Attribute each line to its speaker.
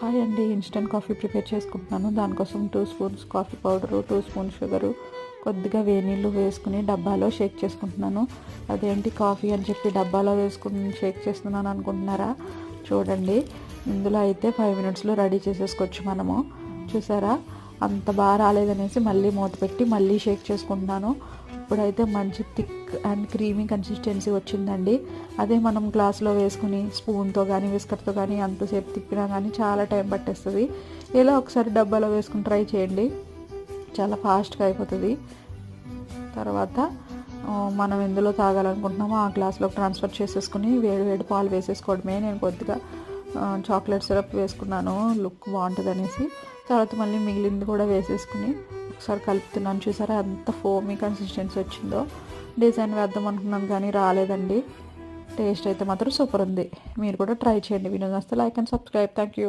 Speaker 1: Hi అండి, instant coffee prepare చేసుకుంటున్నాను. దానికోసం 2 spoons coffee powder, 2 spoon sugar, కొద్దిగా వేనీళ్ళు వేసుకుని డబ్బాలో షేక్ చేసుకుంటున్నాను. అదేంటి కాఫీ అని చెప్పి డబ్బాలో వేసుకుని షేక్ చేస్తున్నాను అనుకుంటున్నారా? చూడండి, ఇందులో అయితే 5 మినిట్స్లో రెడీ చేసేసుకోవచ్చు మనము. చూసారా, అంత బాగా రాలేదనేసి మళ్ళీ మూత పెట్టి మళ్ళీ షేక్ చేసుకుంటున్నాను. ఇప్పుడైతే మంచి థిక్ అండ్ క్రీమీ కన్సిస్టెన్సీ వచ్చిందండి. అదే మనం గ్లాస్లో వేసుకుని స్పూన్తో కానీ విస్కర్తో కానీ అంతసేపు తిప్పినా కానీ చాలా టైం పట్టేస్తుంది. ఇలా ఒకసారి డబ్బాలో వేసుకుని ట్రై చేయండి, చాలా ఫాస్ట్గా అయిపోతుంది. తర్వాత మనం ఎందులో తాగాలనుకుంటున్నామో ఆ గ్లాస్లోకి ట్రాన్స్ఫర్ చేసేసుకుని వేడి వేడి పాలు వేసేసుకోవడమే. నేను కొద్దిగా చాక్లెట్ సిరప్ వేసుకున్నాను, లుక్ బాగుంటుంది అనేసి. తర్వాత మళ్ళీ మిగిలింది కూడా వేసేసుకుని ఒకసారి కలుపుతున్నాను. చూసారా ఎంత ఫోమీ కన్సిస్టెన్సీ వచ్చిందో. డిజైన్ వేద్దాం అనుకున్నాను కానీ రాలేదండి. టేస్ట్ అయితే మాత్రం సూపర్ ఉంది. మీరు కూడా ట్రై చేయండి. వీడియో నచ్చితే like and subscribe. Thank you.